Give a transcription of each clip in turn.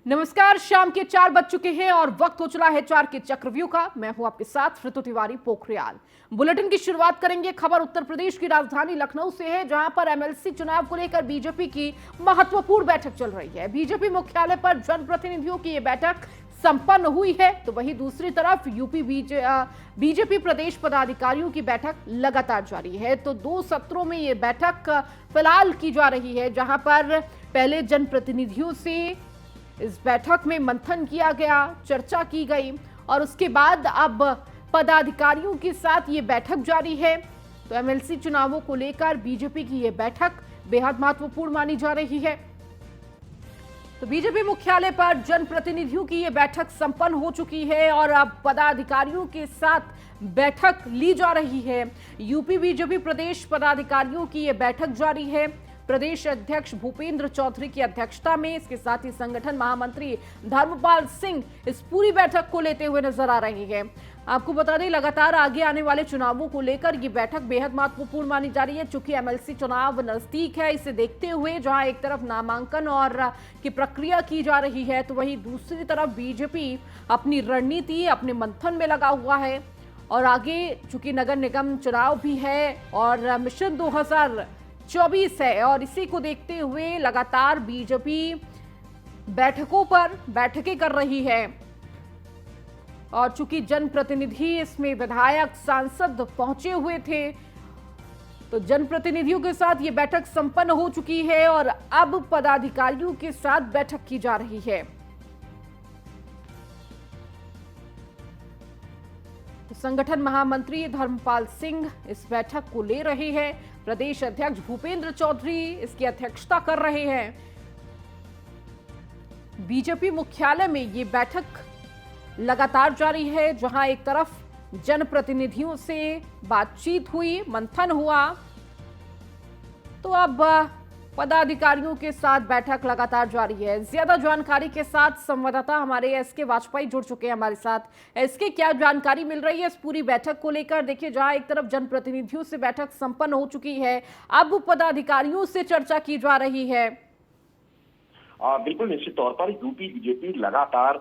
नमस्कार, शाम के 4 बज चुके हैं और वक्त हो चला है 4 के चक्रव्यूह का। मैं हूं आपके साथ ऋतु तिवारी पोखरियाल। बुलेटिन की शुरुआत करेंगे। खबर उत्तर प्रदेश की राजधानी लखनऊ से है, जहां पर एमएलसी चुनाव को लेकर बीजेपी की महत्वपूर्ण बैठक चल रही है। बीजेपी मुख्यालय पर जनप्रतिनिधियों की यह बैठक संपन्न हुई है, तो वहीं दूसरी तरफ बीजेपी प्रदेश पदाधिकारियों की बैठक लगातार जारी है। तो 2 सत्रों में ये बैठक फिलहाल की जा रही है, जहां पर पहले जनप्रतिनिधियों से इस बैठक में मंथन किया गया, चर्चा की गई और उसके बाद अब पदाधिकारियों के साथ ये बैठक जारी है। तो एमएलसी चुनावों को लेकर बीजेपी की ये बैठक बेहद महत्वपूर्ण मानी जा रही है। तो बीजेपी मुख्यालय पर जनप्रतिनिधियों की ये बैठक संपन्न हो चुकी है और अब पदाधिकारियों के साथ बैठक ली जा रही है। यूपी बीजेपी प्रदेश पदाधिकारियों की ये बैठक जारी है। प्रदेश अध्यक्ष भूपेंद्र चौधरी की अध्यक्षता में, इसके साथ ही संगठन महामंत्री धर्मपाल सिंह इस पूरी बैठक को लेते हुए नजर आ रहे हैं। आपको बता दें, लगातार आगे आने वाले चुनावों को लेकर ये बैठक बेहद महत्वपूर्ण मानी जा रही है। चूंकि एमएलसी चुनाव नजदीक है, इसे देखते हुए जहां एक तरफ नामांकन और की प्रक्रिया की जा रही है, तो वहीं दूसरी तरफ बीजेपी अपनी रणनीति, अपने मंथन में लगा हुआ है। और आगे चूंकि नगर निगम चुनाव भी है और मिशन 2024 है, और इसी को देखते हुए लगातार बीजेपी बैठकों पर बैठकें कर रही है। और चूंकि जनप्रतिनिधि इसमें विधायक, सांसद पहुंचे हुए थे, तो जनप्रतिनिधियों के साथ ये बैठक संपन्न हो चुकी है और अब पदाधिकारियों के साथ बैठक की जा रही है। तो संगठन महामंत्री धर्मपाल सिंह इस बैठक को ले रहे हैं। प्रदेश अध्यक्ष भूपेंद्र चौधरी इसकी अध्यक्षता कर रहे हैं। बीजेपी मुख्यालय में ये बैठक लगातार जारी है, जहां एक तरफ जनप्रतिनिधियों से बातचीत हुई, मंथन हुआ, तो अब पदाधिकारियों के साथ बैठक लगातार जारी है। ज्यादा जानकारी के साथ संवाददाता हमारे एसके वाजपेयी जुड़ चुके हैं हमारे साथ। एसके, क्या जानकारी मिल रही है इस पूरी बैठक को लेकर? देखिए, जहां एक तरफ जनप्रतिनिधियों से बैठक संपन्न हो चुकी है, अब पदाधिकारियों से चर्चा की जा रही है। बिल्कुल, निश्चित तौर पर यूपी बीजेपी लगातार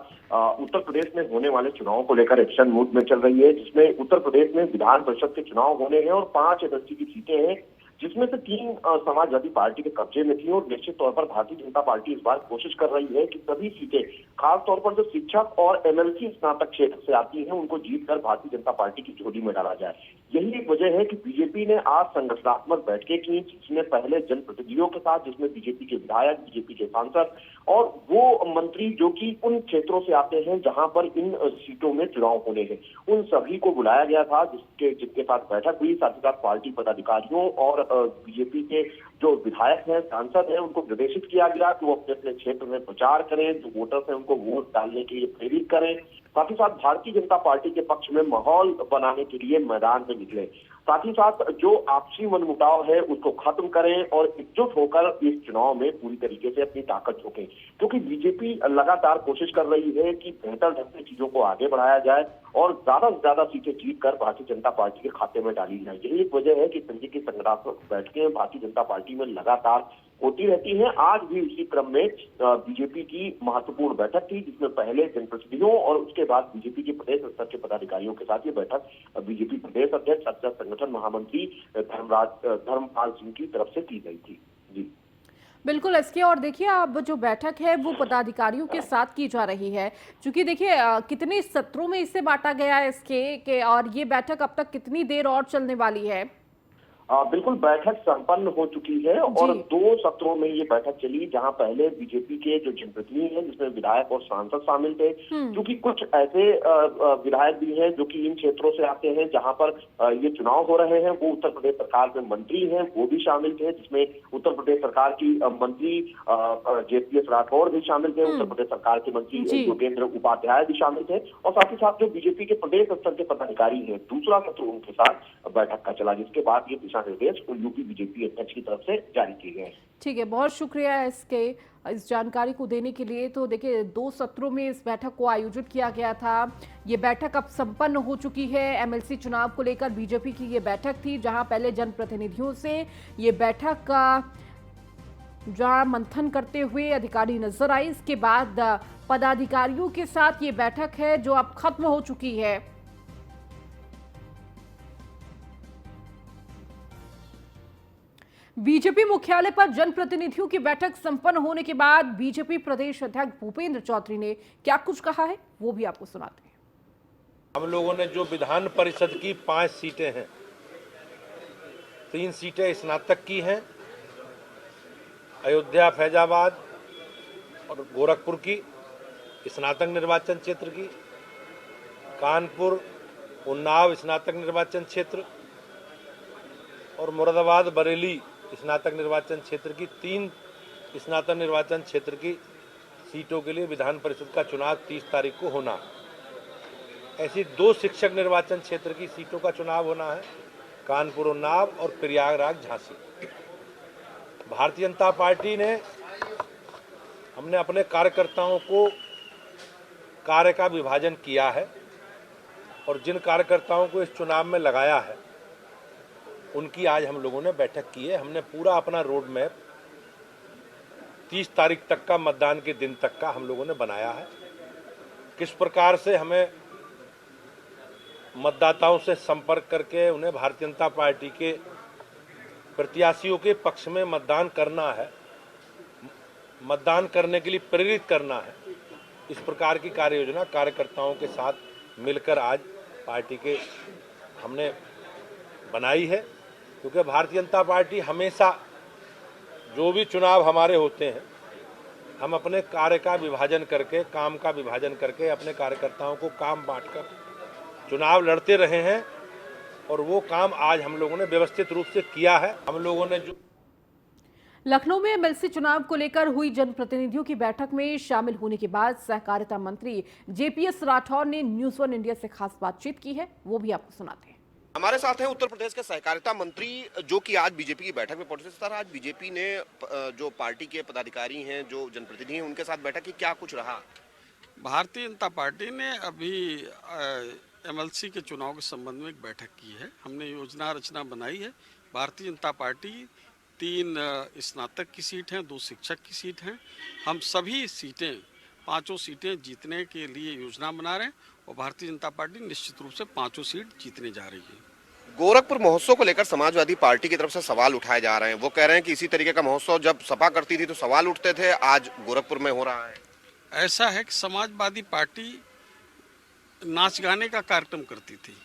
उत्तर प्रदेश में होने वाले चुनावों को लेकर एक्शन मूड में चल रही है, जिसमें उत्तर प्रदेश में विधान परिषद के चुनाव होने हैं और 5 एमएलसी की सीटें हैं, जिसमें से 3 समाजवादी पार्टी के कब्जे में थी। और निश्चित तौर पर भारतीय जनता पार्टी इस बार कोशिश कर रही है कि सभी सीटें, खासतौर पर जो शिक्षक और एमएलसी स्नातक क्षेत्र से आती हैं, उनको जीतकर भारतीय जनता पार्टी की झोली में डाला जाए। यही एक वजह है कि बीजेपी ने आज संगठनात्मक बैठकें की, जिसमें पहले जनप्रतिनिधियों के साथ, जिसमें बीजेपी के विधायक, बीजेपी के सांसद और वो मंत्री जो कि उन क्षेत्रों से आते हैं जहां पर इन सीटों में चुनाव होने हैं, उन सभी को बुलाया गया था, जिनके साथ बैठक हुई। साथ ही साथ पार्टी पदाधिकारियों और बीजेपी के जो विधायक हैं, सांसद हैं, उनको निर्देशित किया गया कि वो अपने अपने क्षेत्र में प्रचार करें, जो वोटर्स हैं उनको वोट डालने के लिए प्रेरित करें। साथ ही साथ भारतीय जनता पार्टी के पक्ष में माहौल बनाने के लिए मैदान में निकले। साथ ही साथ जो आपसी मनमुटाव है उसको खत्म करें और एकजुट होकर इस चुनाव में पूरी तरीके से अपनी ताकत झोंकें, क्योंकि बीजेपी लगातार कोशिश कर रही है कि बेहतर ढंग से चीजों को आगे बढ़ाया जाए और ज्यादा से ज्यादा सीटें जीतकर भारतीय जनता पार्टी के खाते में डाली जाए। यही एक वजह है कि संजय की संगठनात्मक बैठकें भारतीय जनता पार्टी में लगातार होती रहती हैं। आज भी उसी क्रम में बीजेपी की महत्वपूर्ण बैठक थी, जिसमें पहले जनप्रतिनिधियों और उसके बाद बीजेपी के प्रदेश स्तर के पदाधिकारियों के साथ ये बैठक बीजेपी प्रदेश अध्यक्ष तथा संगठन महामंत्री धर्मपाल सिंह की तरफ से की गई थी। जी बिल्कुल एसके, और देखिए, अब जो बैठक है वो पदाधिकारियों के साथ की जा रही है। क्योंकि देखिए, कितने सत्रों में इसे बांटा गया है इसके के, और ये बैठक अब तक कितनी देर और चलने वाली है? बिल्कुल, बैठक संपन्न हो चुकी है और 2 सत्रों में ये बैठक चली, जहां पहले बीजेपी के जो जनप्रतिनिधि हैं, जिसमें विधायक और सांसद शामिल थे, क्योंकि कुछ ऐसे विधायक भी हैं जो कि इन क्षेत्रों से आते हैं जहां पर ये चुनाव हो रहे हैं, वो उत्तर प्रदेश सरकार में मंत्री हैं, वो भी शामिल थे, जिसमें उत्तर प्रदेश सरकार की मंत्री जेपीएस राठौर भी शामिल थे, उत्तर प्रदेश सरकार के मंत्री योगेंद्र उपाध्याय भी शामिल थे, और साथ ही साथ जो बीजेपी के प्रदेश स्तर के पदाधिकारी हैं, दूसरा सत्र उनके साथ बैठक का चला, जिसके बाद ये निर्देश यूपी बीजेपी अध्यक्ष की तरफ से जारी किए गए। ठीक है, बहुत शुक्रिया इसके इस जानकारी को देने के लिए। तो देखिए, 2 सत्रों में इस बैठक को आयोजित किया गया था। ये बैठक अब संपन्न हो चुकी है। एमएलसी चुनाव को लेकर बीजेपी की ये बैठक थी, जहां पहले जनप्रतिनिधियों से ये बैठक जहां मंथन करते हुए अधिकारी नजर आए। इसके बाद पदाधिकारियों के साथ ये बैठक है जो अब खत्म हो चुकी है। बीजेपी मुख्यालय पर जनप्रतिनिधियों की बैठक संपन्न होने के बाद बीजेपी प्रदेश अध्यक्ष भूपेंद्र चौधरी ने क्या कुछ कहा है वो भी आपको सुनाते हैं। हम लोगों ने जो विधान परिषद की 5 सीटें हैं, 3 सीटें स्नातक की हैं, अयोध्या, फैजाबाद और गोरखपुर की स्नातक निर्वाचन क्षेत्र की, कानपुर, उन्नाव स्नातक निर्वाचन क्षेत्र और मुरादाबाद, बरेली स्नातक निर्वाचन क्षेत्र की 3 स्नातक निर्वाचन क्षेत्र की सीटों के लिए विधान परिषद का चुनाव 30 तारीख को होना है। ऐसी 2 शिक्षक निर्वाचन क्षेत्र की सीटों का चुनाव होना है, कानपुर, उन्नाव और प्रयागराज, झांसी। भारतीय जनता पार्टी ने हमने अपने कार्यकर्ताओं को कार्य का विभाजन किया है और जिन कार्यकर्ताओं को इस चुनाव में लगाया है उनकी आज हम लोगों ने बैठक की है। हमने पूरा अपना रोड मैप 30 तारीख तक का, मतदान के दिन तक का हम लोगों ने बनाया है। किस प्रकार से हमें मतदाताओं से संपर्क करके उन्हें भारतीय जनता पार्टी के प्रत्याशियों के पक्ष में मतदान करना है, मतदान करने के लिए प्रेरित करना है, इस प्रकार की कार्य योजना कार्यकर्ताओं के साथ मिलकर आज पार्टी के हमने बनाई है। क्योंकि भारतीय जनता पार्टी हमेशा जो भी चुनाव हमारे होते हैं, हम अपने कार्य का विभाजन करके, काम का विभाजन करके अपने कार्यकर्ताओं को काम बांटकर चुनाव लड़ते रहे हैं और वो काम आज हम लोगों ने व्यवस्थित रूप से किया है। हम लोगों ने जो लखनऊ में एमएलसी चुनाव को लेकर हुई जनप्रतिनिधियों की बैठक में शामिल होने के बाद सहकारिता मंत्री जेपीएस राठौर ने न्यूज़ 1 इंडिया से खास बातचीत की है, वो भी आपको सुनाते हैं। हमारे साथ हैं उत्तर प्रदेश के सहकारिता मंत्री जो कि आज बीजेपी की बैठक में पहुंचे। सर, आज बीजेपी ने जो पार्टी के पदाधिकारी हैं, जो जनप्रतिनिधि हैं, उनके साथ बैठक की, क्या कुछ रहा? भारतीय जनता पार्टी ने अभी एमएलसी के चुनाव के संबंध में एक बैठक की है। हमने योजना रचना बनाई है। भारतीय जनता पार्टी 3 स्नातक की सीट हैं, 2 शिक्षक की सीट हैं। हम सभी सीटें, 5 सीटें जीतने के लिए योजना बना रहे हैं और भारतीय जनता पार्टी निश्चित रूप से 5 सीट जीतने जा रही है। गोरखपुर महोत्सव को लेकर समाजवादी पार्टी की तरफ से सवाल उठाए जा रहे हैं। वो कह रहे हैं कि इसी तरीके का महोत्सव जब सपा करती थी तो सवाल उठते थे, आज गोरखपुर में हो रहा है। ऐसा है कि समाजवादी पार्टी नाच गाने का कार्यक्रम करती थी,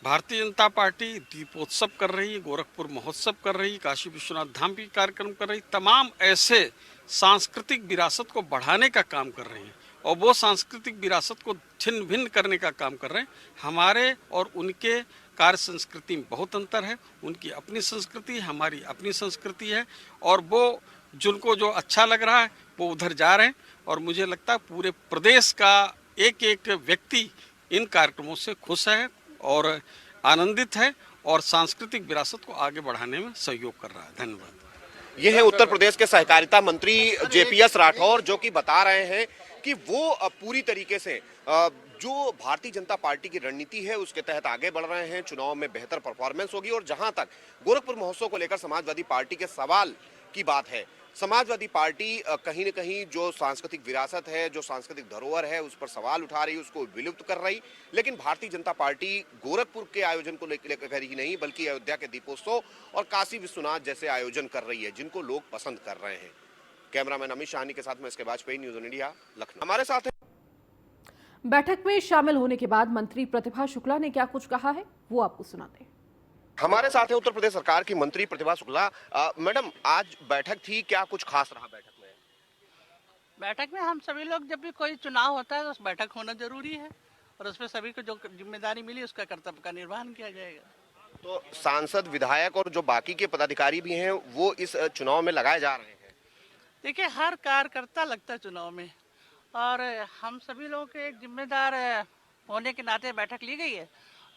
भारतीय जनता पार्टी दीपोत्सव कर रही है, गोरखपुर महोत्सव कर रही है, काशी विश्वनाथ धाम भी कार्यक्रम कर रही, तमाम ऐसे सांस्कृतिक विरासत को बढ़ाने का काम कर रही है और वो सांस्कृतिक विरासत को छिन्न भिन्न करने का काम कर रहे हैं। हमारे और उनके कार्य संस्कृति में बहुत अंतर है। उनकी अपनी संस्कृति है, हमारी अपनी संस्कृति है और वो जिनको जो अच्छा लग रहा है वो उधर जा रहे हैं और मुझे लगता है पूरे प्रदेश का एक एक व्यक्ति इन कार्यक्रमों से खुश है और आनंदित है और सांस्कृतिक विरासत को आगे बढ़ाने में सहयोग कर रहा है। धन्यवाद। ये है उत्तर प्रदेश के सहकारिता मंत्री जेपीएस राठौर, जो कि बता रहे हैं कि वो पूरी तरीके से जो भारतीय जनता पार्टी की रणनीति है उसके तहत आगे बढ़ रहे हैं। चुनाव में बेहतर परफॉर्मेंस होगी और जहां तक गोरखपुर महोत्सव को लेकर समाजवादी पार्टी के सवाल की बात है, समाजवादी पार्टी कहीं न कहीं जो सांस्कृतिक विरासत है, जो सांस्कृतिक धरोहर है, उस पर सवाल उठा रही, उसको विलुप्त कर रही। लेकिन भारतीय जनता पार्टी गोरखपुर के आयोजन को लेकर ही नहीं बल्कि अयोध्या के दीपोत्सव और काशी विश्वनाथ जैसे आयोजन कर रही है जिनको लोग पसंद कर रहे हैं। कैमरामैन अमित शाहनी के साथ में इसके वाजपेयी, न्यूज़ 1 इंडिया, लखनऊ। हमारे साथ बैठक में शामिल होने के बाद मंत्री प्रतिभा शुक्ला ने क्या कुछ कहा है वो आपको सुनाते हैं। हमारे साथ है उत्तर प्रदेश सरकार की मंत्री प्रतिभा शुक्ला। मैडम, आज बैठक थी, क्या कुछ खास रहा बैठक में? बैठक में हम सभी लोग, जब भी कोई चुनाव होता है तो उस बैठक होना जरूरी है और उसमें सभी को जो जिम्मेदारी मिली उसका कर्तव्य का निर्वहन किया जाएगा। तो सांसद, विधायक और जो बाकी के पदाधिकारी भी हैं वो इस चुनाव में लगाए जा रहे हैं। देखिए, हर कार्यकर्ता लगता है चुनाव में और हम सभी लोगों के एक जिम्मेदार होने के नाते बैठक ली गई है,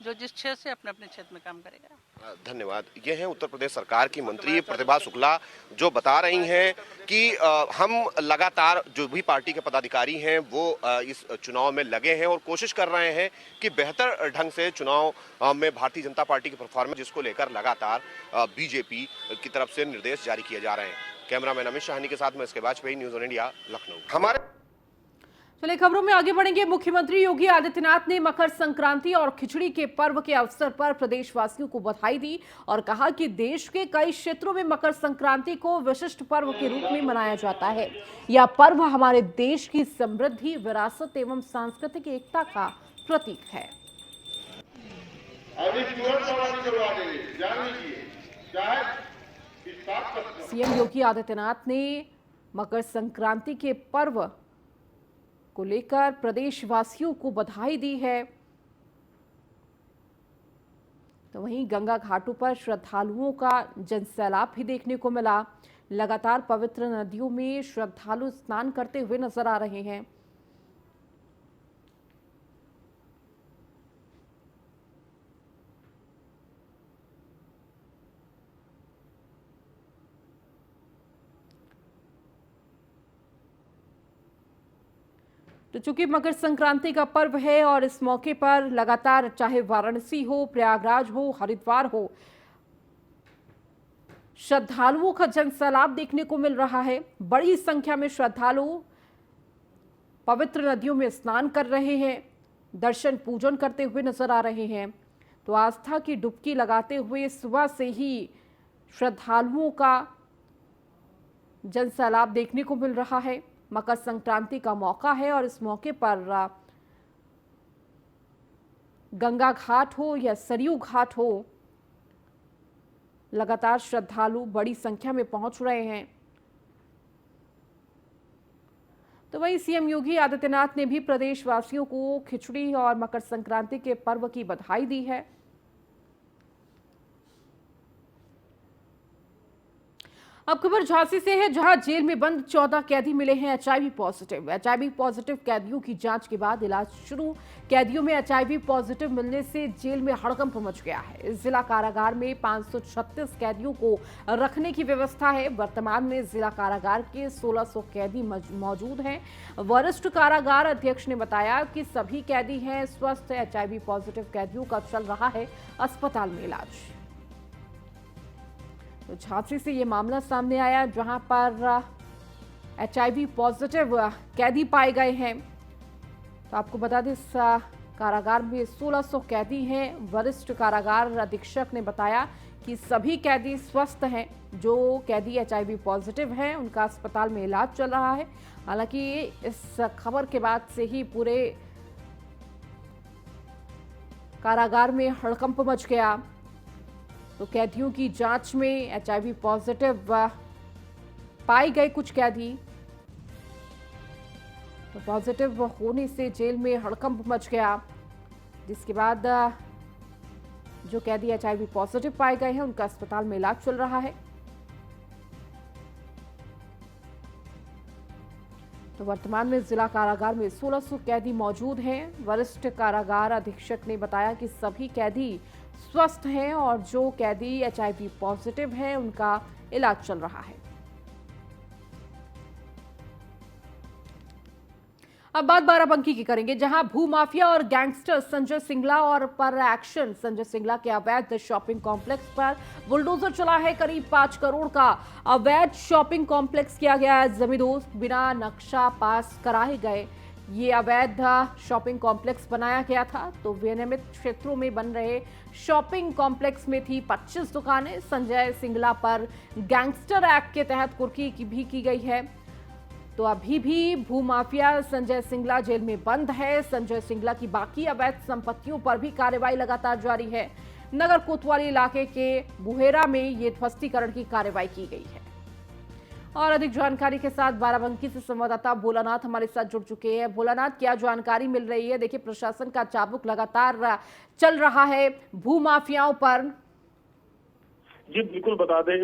जो जिस क्षेत्र से अपने अपने क्षेत्र में काम करेगा। धन्यवाद। ये हैं उत्तर प्रदेश सरकार की मंत्री प्रतिभा शुक्ला, जो बता रही हैं कि हम लगातार जो भी पार्टी के पदाधिकारी हैं वो इस चुनाव में लगे हैं और कोशिश कर रहे हैं कि बेहतर ढंग से चुनाव में भारतीय जनता पार्टी की परफॉर्मेंस, जिसको लेकर लगातार बीजेपी की तरफ से निर्देश जारी किए जा रहे हैं। कैमरामैन अमित शाहनी के साथ मैं इसके Vajpayee, news on India, Lucknow. हमारे चलिए खबरों में आगे बढ़ेंगे। मुख्यमंत्री योगी आदित्यनाथ ने मकर संक्रांति और खिचड़ी के पर्व के अवसर पर प्रदेशवासियों को बधाई दी और कहा कि देश के कई क्षेत्रों में मकर संक्रांति को विशिष्ट पर्व के रूप में मनाया जाता है। यह पर्व हमारे देश की समृद्धि, विरासत एवं सांस्कृतिक एकता का प्रतीक है। सीएम योगी आदित्यनाथ ने मकर संक्रांति के पर्व को लेकर प्रदेशवासियों को बधाई दी है। तो वहीं गंगा घाटों पर श्रद्धालुओं का जनसैलाब भी देखने को मिला। लगातार पवित्र नदियों में श्रद्धालु स्नान करते हुए नजर आ रहे हैं। तो चूंकि मकर संक्रांति का पर्व है और इस मौके पर लगातार चाहे वाराणसी हो, प्रयागराज हो, हरिद्वार हो, श्रद्धालुओं का जनसैलाब देखने को मिल रहा है। बड़ी संख्या में श्रद्धालु पवित्र नदियों में स्नान कर रहे हैं, दर्शन पूजन करते हुए नजर आ रहे हैं। तो आस्था की डुबकी लगाते हुए सुबह से ही श्रद्धालुओं का जनसैलाब देखने को मिल रहा है। मकर संक्रांति का मौका है और इस मौके पर गंगा घाट हो या सरयू घाट हो, लगातार श्रद्धालु बड़ी संख्या में पहुंच रहे हैं। तो वहीं सीएम योगी आदित्यनाथ ने भी प्रदेशवासियों को खिचड़ी और मकर संक्रांति के पर्व की बधाई दी है। अब खबर झांसी से है, जहां जेल में बंद 14 कैदी मिले हैं एचआईवी पॉजिटिव। एचआईवी पॉजिटिव कैदियों की जांच के बाद इलाज शुरू। कैदियों में एचआईवी पॉजिटिव मिलने से जेल में हड़कंप मच गया है। इस जिला कारागार में 536 कैदियों को रखने की व्यवस्था है। वर्तमान में जिला कारागार के 1600 कैदी मौजूद हैं। वरिष्ठ कारागार अध्यक्ष ने बताया कि सभी कैदी हैं स्वस्थ। एचआईवी पॉजिटिव कैदियों का चल रहा है अस्पताल में इलाज। तो झांसी से ये मामला सामने आया, जहां पर एचआईवी पॉजिटिव कैदी पाए गए हैं। तो आपको बता दें, इस कारागार में 1600 कैदी हैं। वरिष्ठ कारागार अधीक्षक ने बताया कि सभी कैदी स्वस्थ हैं। जो कैदी एचआईवी पॉजिटिव हैं उनका अस्पताल में इलाज चल रहा है। हालांकि इस खबर के बाद से ही पूरे कारागार में हड़कंप मच गया। तो कैदियों की जांच में एचआईवी पॉजिटिव पाए गए कुछ कैदी। तो पॉजिटिव होने से जेल में हड़कंप मच गया, जिसके बाद जो कैदी एचआईवी पॉजिटिव पाए गए हैं उनका अस्पताल में इलाज चल रहा है। तो वर्तमान में जिला कारागार में 1600 कैदी मौजूद हैं। वरिष्ठ कारागार अधीक्षक ने बताया कि सभी कैदी स्वस्थ हैं और जो कैदी एचआईवी पॉजिटिव हैं उनका इलाज चल रहा है। अब बात बाराबंकी की करेंगे, जहां भूमाफिया और गैंगस्टर संजय सिंगला और पर एक्शन। संजय सिंगला के अवैध शॉपिंग कॉम्प्लेक्स पर बुलडोजर चला है। करीब 5 करोड़ का अवैध शॉपिंग कॉम्प्लेक्स किया गया है जमींदोज, बिना नक्शा पास कराए गए ये अवैध शॉपिंग कॉम्प्लेक्स बनाया गया था। तो विनियमित क्षेत्रों में बन रहे शॉपिंग कॉम्प्लेक्स में थी 25 दुकानें। संजय सिंगला पर गैंगस्टर एक्ट के तहत कुर्की भी की गई है। तो अभी भी भूमाफिया संजय सिंगला जेल में बंद है। संजय सिंगला की बाकी अवैध संपत्तियों पर भी कार्रवाई लगातार जारी है। नगर कोतवाली इलाके के बुहेरा में ये ध्वस्तीकरण की कार्रवाई की गई है। और अधिक जानकारी के साथ बाराबंकी से संवाददाता भोलानाथ हमारे साथ जुड़ चुके हैं। भोलानाथ, क्या जानकारी मिल रही है? देखिए, प्रशासन का चाबुक लगातार चल रहा है भूमाफियाओं पर। जी बिल्कुल, बता दें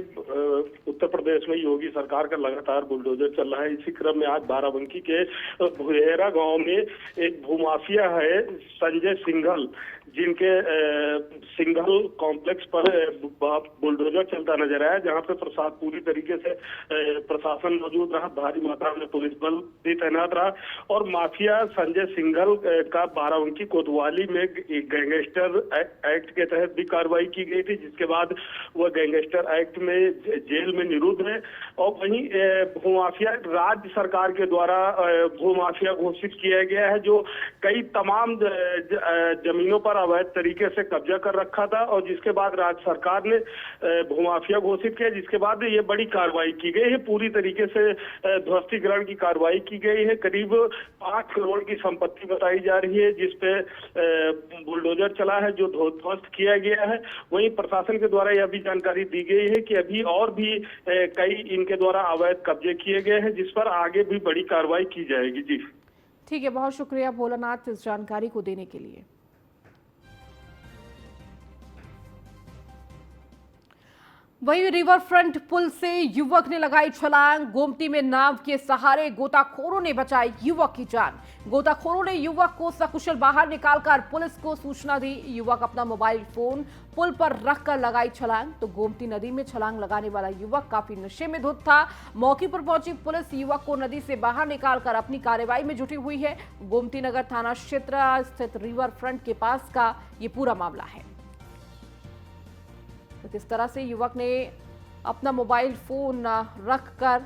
उत्तर प्रदेश में योगी सरकार का लगातार बुलडोजर चल रहा है। इसी क्रम में आज बाराबंकी के भुहेरा गांव में एक भूमाफिया है संजय सिंघल, जिनके सिंघल कॉम्प्लेक्स पर बुलडोजर चलता नजर आया, जहां पे पूरी तरीके से प्रशासन मौजूद रहा, भारी मात्रा में पुलिस बल भी तैनात रहा। और माफिया संजय सिंघल का बाराबंकी कोतवाली में एक गैंगस्टर एक्ट के तहत भी कार्रवाई की गई थी, जिसके बाद वह गैंगस्टर एक्ट में जेल में निरुद्ध है। और वहीं भूमाफिया राज्य सरकार के द्वारा भूमाफिया घोषित किया गया है, जो कई तमाम जमीनों पर अवैध तरीके से कब्जा कर रखा था, और जिसके बाद राज्य सरकार ने भूमाफिया घोषित किया, जिसके बाद ये बड़ी कार्रवाई की गई है। पूरी तरीके से ध्वस्तीकरण की कार्रवाई की गई है। करीब 5 करोड़ की संपत्ति बताई जा रही है, जिसपे बुलडोजर चला है, जो ध्वस्त किया गया है। वहीं प्रशासन के द्वारा यह भी जानकारी दी गई है कि अभी और भी कई इनके द्वारा अवैध कब्जे किए गए हैं, जिस पर आगे भी बड़ी कार्रवाई की जाएगी। जी ठीक है, बहुत शुक्रिया भोलानाथ इस जानकारी को देने के लिए। वहीं रिवर फ्रंट पुल से युवक ने लगाई छलांग। गोमती में नाव के सहारे गोताखोरों ने बचाई युवक की जान। गोताखोरों ने युवक को सकुशल बाहर निकालकर पुलिस को सूचना दी। युवक अपना मोबाइल फोन पुल पर रखकर लगाई छलांग। तो गोमती नदी में छलांग लगाने वाला युवक काफी नशे में धुत था। मौके पर पहुंची पुलिस युवक को नदी से बाहर निकालकर अपनी कार्रवाई में जुटी हुई है। गोमती नगर थाना क्षेत्र स्थित रिवर फ्रंट के पास का ये पूरा मामला है। तो किस तरह से युवक ने अपना मोबाइल फोन रखकर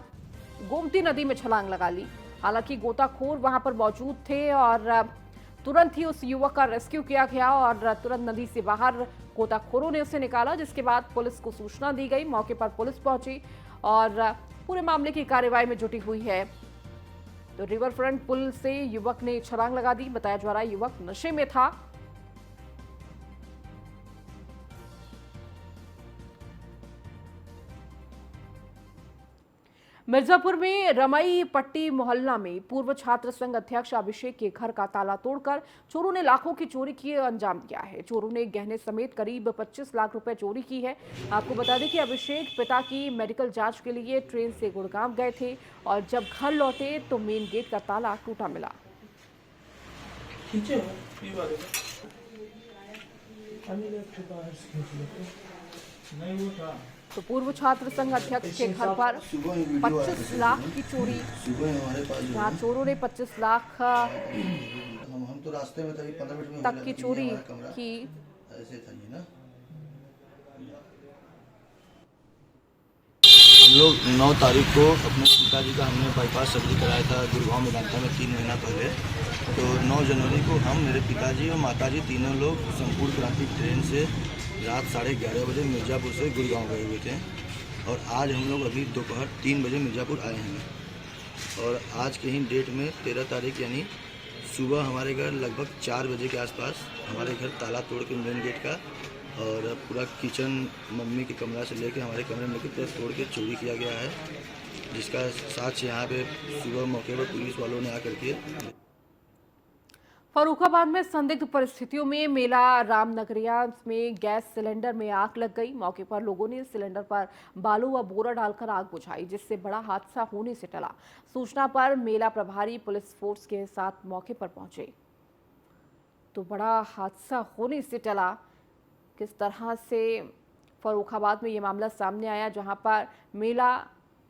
गोमती नदी में छलांग लगा ली। हालांकि गोताखोर वहां पर मौजूद थे और तुरंत ही उस युवक का रेस्क्यू किया गया और तुरंत नदी से बाहर गोताखोरों ने उसे निकाला, जिसके बाद पुलिस को सूचना दी गई। मौके पर पुलिस पहुंची और पूरे मामले की कार्रवाई में जुटी हुई है। तो रिवर फ्रंट पुल से युवक ने छलांग लगा दी। बताया जा रहा है युवक नशे में था। मिर्जापुर में रमई पट्टी मोहल्ला में पूर्व छात्र संघ अध्यक्ष अभिषेक के घर का ताला तोड़कर चोरों ने लाखों की चोरी की अंजाम दिया है। चोरों ने गहने समेत करीब 25 लाख रुपए चोरी की है। आपको बता दें कि अभिषेक पिता की मेडिकल जांच के लिए ट्रेन से गुड़गांव गए थे और जब घर लौटे तो मेन गेट का ताला टूटा मिला। तो पूर्व छात्र संघ अध्यक्ष के घर पर 25 लाख की चोरी। जहाँ चोरों ने 25 लाख हम तो रास्ते में 15 मिनट में तक की चोरी की। ऐसे था ये ना। हम लोग 9 तारीख को अपने पिताजी का हमने बाईपास सर्जरी कराया था गुड़गांव मेदांता में 3 महीना पहले। तो 9 जनवरी को हम, मेरे पिताजी और माताजी तीनों लोग संपूर्ण क्रांति ट्रेन से रात 11:30 बजे मिर्ज़ापुर से गुड़गांव गए हुए थे और आज हम लोग अभी दोपहर 3 बजे मिर्ज़ापुर आए हैं। और आज के ही डेट में 13 तारीख यानी सुबह हमारे घर लगभग 4 बजे के आसपास हमारे घर ताला तोड़ के मेन गेट का और पूरा किचन मम्मी के कमरा से लेके हमारे कमरे में पूरा तोड़ के चोरी किया गया है, जिसका साक्ष्य यहाँ पे सुबह मौके पर पुलिस वालों ने आकर के। फर्रुखाबाद में संदिग्ध परिस्थितियों में मेला रामनगरिया में गैस सिलेंडर में आग लग गई। मौके पर लोगों ने सिलेंडर पर बालू व बोरा डालकर आग बुझाई, जिससे बड़ा हादसा होने से टला। सूचना पर मेला प्रभारी पुलिस फोर्स के साथ मौके पर पहुंचे तो बड़ा हादसा होने से टला। किस तरह से फर्रुखाबाद में ये मामला सामने आया, जहां पर मेला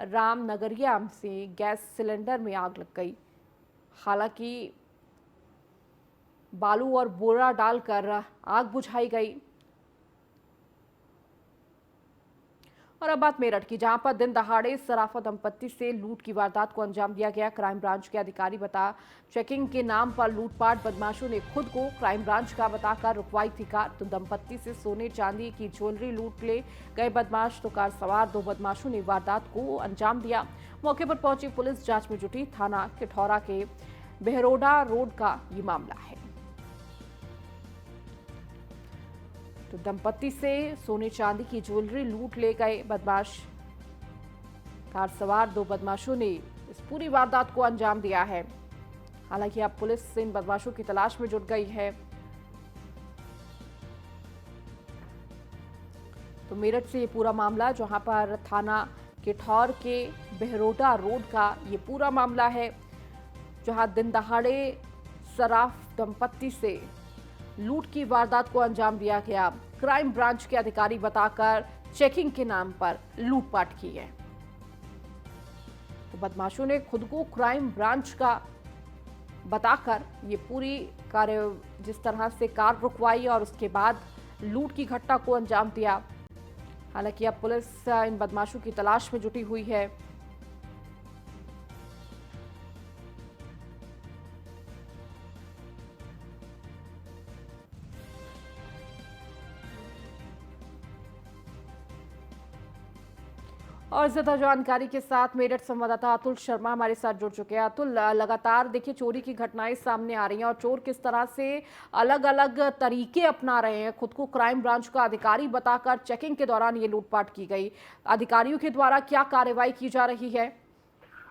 रामनगरिया से गैस सिलेंडर में आग लग गई। हालांकि बालू और बोरा डालकर आग बुझाई गई। और अब बात मेरठ की, जहां पर दिन दहाड़े सराफा दंपत्ति से लूट की वारदात को अंजाम दिया गया। क्राइम ब्रांच के अधिकारी बता चेकिंग के नाम पर लूटपाट। बदमाशों ने खुद को क्राइम ब्रांच का बताकर रुकवाई थी कार। तो दंपत्ति से सोने चांदी की ज्वेलरी लूट ले गए बदमाश। तो कार सवार 2 बदमाशों ने वारदात को अंजाम दिया। मौके पर पहुंची पुलिस जांच में जुटी। थाना किठौरा के बेहरोडा रोड का ये मामला है। तो दंपत्ति से सोने चांदी की ज्वेलरी लूट ले गए बदमाश। कार सवार 2 बदमाशों ने इस पूरी वारदात को अंजाम दिया है। हालांकि अब पुलिस इन बदमाशों की तलाश में जुट गई है। तो मेरठ से ये पूरा मामला, जहां पर थाना किठौर के बेहरोडा रोड का ये पूरा मामला है, जहां दिन दहाड़े सराफ दंपत्ति से लूट की वारदात को अंजाम दिया गया। क्राइम ब्रांच के अधिकारी बताकर चेकिंग के नाम पर लूटपाट की है। तो बदमाशों ने खुद को क्राइम ब्रांच का बताकर ये पूरी कार्य जिस तरह से कार रुकवाई और उसके बाद लूट की घटना को अंजाम दिया। हालांकि अब पुलिस इन बदमाशों की तलाश में जुटी हुई है। और ज्यादा जानकारी के साथ मेरठ संवाददाता अतुल शर्मा हमारे साथ जुड़ चुके हैं। अतुल, लगातार देखिए चोरी की घटनाएं सामने आ रही हैं और चोर किस तरह से अलग अलग तरीके अपना रहे हैं। खुद को क्राइम ब्रांच का अधिकारी बताकर चेकिंग के दौरान ये लूटपाट की गई। अधिकारियों के द्वारा क्या कार्रवाई की जा रही है?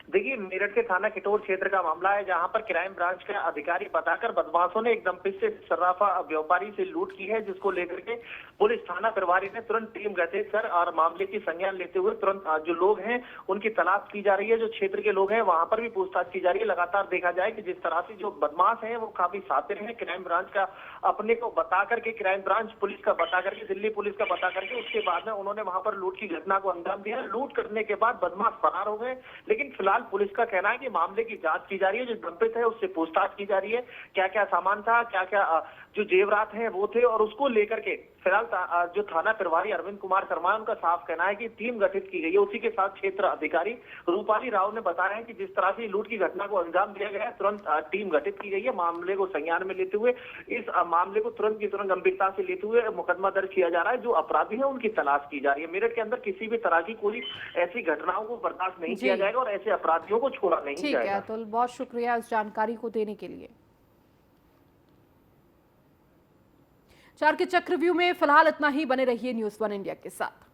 देखिए, मेरठ के थाना किटोर क्षेत्र का मामला है, जहां पर क्राइम ब्रांच के अधिकारी बताकर बदमाशों ने एक दंपति से सर्राफा व्यापारी से लूट की है, जिसको लेकर के पुलिस थाना प्रभारी ने तुरंत टीम गठित कर और मामले की संज्ञान लेते हुए तुरंत जो लोग हैं उनकी तलाश की जा रही है। जो क्षेत्र के लोग हैं वहां पर भी पूछताछ की जा रही है। लगातार देखा जाए कि जिस तरह से जो बदमाश हैं वो काफी शातिर हैं। क्राइम ब्रांच का अपने को बता करके, क्राइम ब्रांच पुलिस का बता करके, दिल्ली पुलिस का बता करके, उसके बाद में उन्होंने वहां पर लूट की घटना को अंजाम दिया। लूट करने के बाद बदमाश फरार हो गए, लेकिन फिलहाल पुलिस का कहना है कि मामले की जांच की जा रही है। जो संदिग्ध है उससे पूछताछ की जा रही है, क्या क्या सामान था, क्या क्या जो जेवरात हैं वो थे, और उसको लेकर के फिलहाल जो थाना प्रभारी अरविंद कुमार शर्मा, उनका साफ कहना है कि टीम गठित की गई है। उसी के साथ क्षेत्र अधिकारी रूपाली राव ने बताया है कि जिस तरह से लूट की घटना को अंजाम दिया गया है, तुरंत टीम गठित की गई है। मामले को संज्ञान में लेते हुए, इस मामले को तुरंत की तुरंत गंभीरता से लेते हुए मुकदमा दर्ज किया जा रहा है। जो अपराधी है उनकी तलाश की जा रही है। मेरठ के अंदर किसी भी तरह की कोई ऐसी घटनाओं को बर्दाश्त नहीं किया जाएगा और ऐसे अपराधियों को छोड़ा नहीं जाएगा। ठीक है अतुल, बहुत शुक्रिया इस जानकारी को देने के लिए। चार के चक्रव्यूह में फिलहाल इतना ही। बने रहिए न्यूज़ 1 इंडिया के साथ।